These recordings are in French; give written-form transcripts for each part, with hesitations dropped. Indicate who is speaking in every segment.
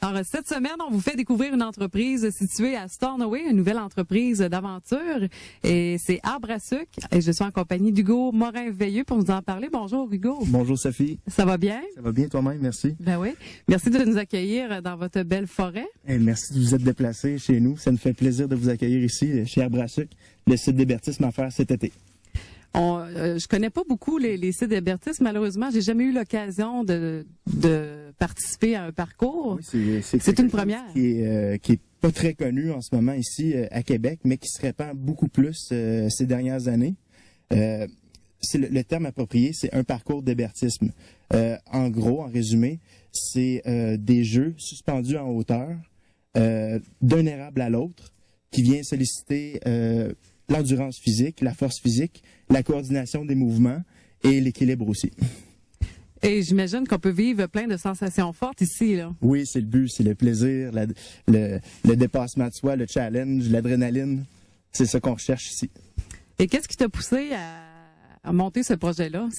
Speaker 1: Alors, cette semaine, on vous fait découvrir une entreprise située à Stornoway, une nouvelle entreprise d'aventure. Et c'est Arbre à sucre. Et je suis en compagnie d'Hugo Morin-Veilleux pour vous en parler. Bonjour, Hugo.
Speaker 2: Bonjour, Sophie.
Speaker 1: Ça va bien?
Speaker 2: Ça va bien toi-même, merci.
Speaker 1: Ben oui. Merci de nous accueillir dans votre belle forêt.
Speaker 2: Et merci de vous être déplacé chez nous. Ça nous fait plaisir de vous accueillir ici, chez Arbre à sucre, le site d'hébertisme à faire cet été.
Speaker 1: Je connais pas beaucoup les sites d'hébertisme. Malheureusement, j'ai jamais eu l'occasion de participer à un parcours.
Speaker 2: Oui,
Speaker 1: c'est une première.
Speaker 2: Qui est pas très connu en ce moment ici à Québec, mais qui se répand beaucoup plus ces dernières années. C'est le terme approprié, c'est un parcours d'hébertisme. En gros, en résumé, c'est des jeux suspendus en hauteur d'un érable à l'autre qui vient solliciter l'endurance physique, la force physique, la coordination des mouvements et l'équilibre aussi.
Speaker 1: Et j'imagine qu'on peut vivre plein de sensations fortes ici, là.
Speaker 2: Oui, c'est le but, c'est le plaisir, le dépassement de soi, le challenge, l'adrénaline. C'est ça qu'on recherche ici.
Speaker 1: Et qu'est-ce qui t'a poussé à monter ce projet-là?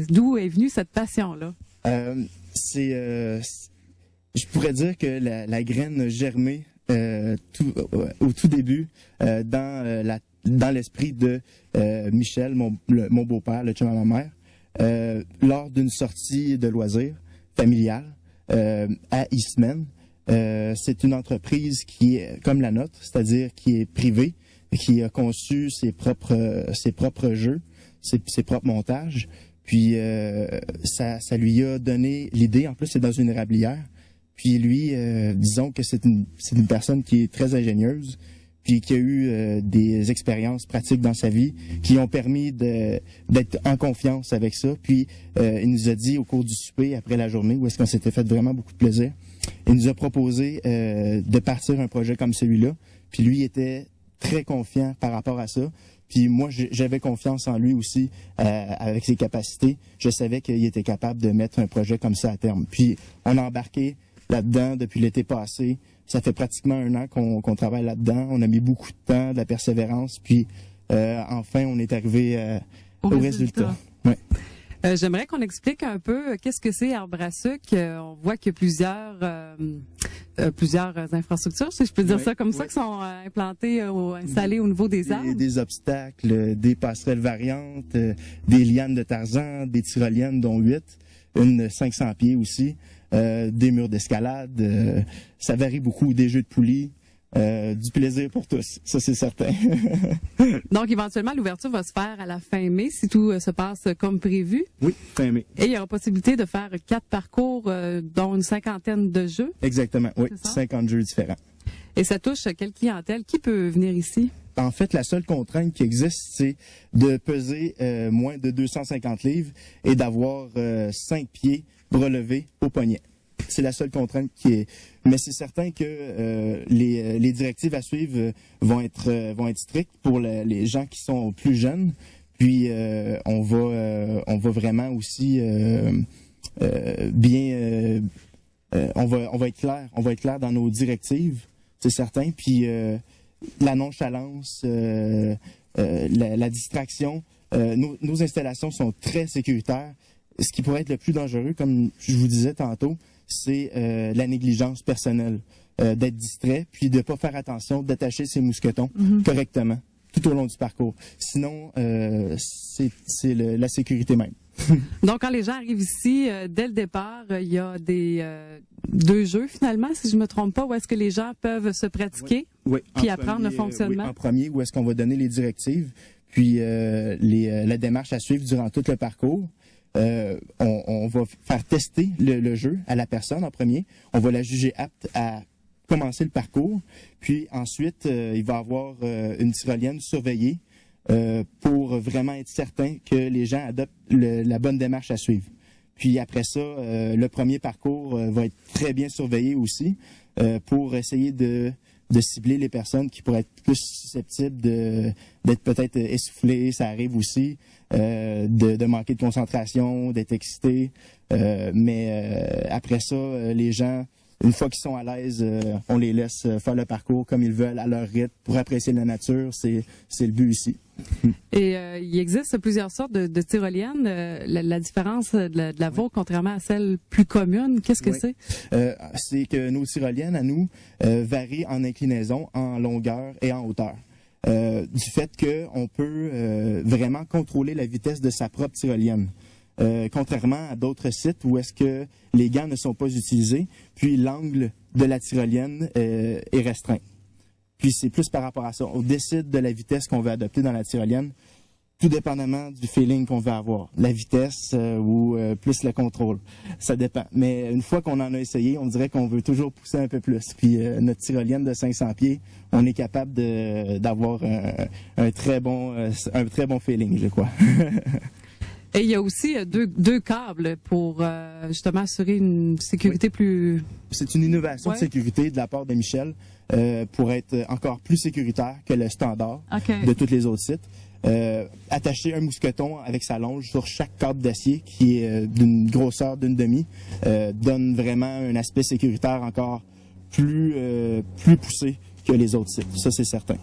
Speaker 1: D'où est venue cette passion-là?
Speaker 2: Je pourrais dire que la graine a germé au tout début dans l'esprit de Michel, mon beau-père, le chum à ma mère, lors d'une sortie de loisirs familiale à Eastman. C'est une entreprise qui est comme la nôtre, c'est-à-dire qui est privée, qui a conçu ses propres jeux, ses propres montages. Puis ça lui a donné l'idée. En plus, c'est dans une érablière. Puis lui, disons que c'est une personne qui est très ingénieuse, puis qui a eu des expériences pratiques dans sa vie qui ont permis d'être en confiance avec ça. Puis il nous a dit au cours du souper, après la journée, où est-ce qu'on s'était fait vraiment beaucoup de plaisir, il nous a proposé de partir un projet comme celui-là. Puis lui était très confiant par rapport à ça. Puis moi, j'avais confiance en lui aussi avec ses capacités. Je savais qu'il était capable de mettre un projet comme ça à terme. Puis on a embarqué là-dedans depuis l'été passé. Ça fait pratiquement 1 an qu'on travaille là-dedans. On a mis beaucoup de temps, de la persévérance, puis enfin, on est arrivé au résultat. Ouais.
Speaker 1: J'aimerais qu'on explique un peu qu'est-ce que c'est Arbre à sucre. On voit qu'il y a plusieurs infrastructures, si je peux dire ça comme ça, qui sont implantées, installées au niveau des arbres.
Speaker 2: Des obstacles, des passerelles variantes, des lianes de Tarzan, des tyroliennes dont 8, une 500 pieds aussi. Des murs d'escalade, ça varie beaucoup, des jeux de poulies, du plaisir pour tous, ça c'est certain.
Speaker 1: Donc éventuellement l'ouverture va se faire à la fin mai si tout se passe comme prévu.
Speaker 2: Oui, fin mai.
Speaker 1: Et il y aura possibilité de faire 4 parcours dont une 50aine de jeux.
Speaker 2: Exactement, oui, 50 jeux différents.
Speaker 1: Et ça touche quelle clientèle? Qui peut venir ici?
Speaker 2: En fait, la seule contrainte qui existe, c'est de peser moins de 250 livres et d'avoir 5 pieds relevés au poignet. C'est la seule contrainte qui est. Mais c'est certain que les directives à suivre vont être strictes pour les gens qui sont plus jeunes. Puis on va vraiment aussi on va être clair dans nos directives, c'est certain. Puis la nonchalance, la distraction, nos installations sont très sécuritaires. Ce qui pourrait être le plus dangereux, comme je vous disais tantôt, c'est la négligence personnelle, d'être distrait, puis de ne pas faire attention, d'attacher ses mousquetons correctement tout au long du parcours. Sinon, c'est la sécurité même.
Speaker 1: Donc, quand les gens arrivent ici, dès le départ, il y a des 2 jeux finalement, si je me trompe pas, où est-ce que les gens peuvent se pratiquer, puis apprendre le fonctionnement.
Speaker 2: Oui, en premier, où est-ce qu'on va donner les directives, puis la démarche à suivre durant tout le parcours. On va faire tester le jeu à la personne en premier. On va la juger apte à commencer le parcours. Puis ensuite, il va y avoir une tyrolienne surveillée pour vraiment être certain que les gens adoptent la bonne démarche à suivre. Puis après ça, le premier parcours va être très bien surveillé aussi pour essayer de cibler les personnes qui pourraient être plus susceptibles d'être peut-être essoufflées, ça arrive aussi, de manquer de concentration, d'être excités. Mais après ça, les gens une fois qu'ils sont à l'aise, on les laisse faire le parcours comme ils veulent, à leur rythme, pour apprécier la nature. C'est le but ici.
Speaker 1: Et il existe plusieurs sortes de tyroliennes. La différence de la vôtre, contrairement à celle plus commune, qu'est-ce que c'est?
Speaker 2: C'est que nos tyroliennes, à nous, varient en inclinaison, en longueur et en hauteur. Du fait qu'on peut vraiment contrôler la vitesse de sa propre tyrolienne. Contrairement à d'autres sites où est-ce que les gants ne sont pas utilisés, puis l'angle de la tyrolienne est restreint. Puis c'est plus par rapport à ça. On décide de la vitesse qu'on veut adopter dans la tyrolienne, tout dépendamment du feeling qu'on veut avoir. La vitesse ou plus le contrôle. Ça dépend. Mais une fois qu'on en a essayé, on dirait qu'on veut toujours pousser un peu plus. Puis notre tyrolienne de 500 pieds, on est capable d'avoir un très bon feeling, je crois.
Speaker 1: Et il y a aussi deux câbles pour justement assurer une sécurité plus...
Speaker 2: C'est une innovation de sécurité de la part de Michel pour être encore plus sécuritaire que le standard de tous les autres sites. Attacher un mousqueton avec sa longe sur chaque câble d'acier qui est d'une grosseur d'une demi donne vraiment un aspect sécuritaire encore plus poussé que les autres sites. Ça, c'est certain.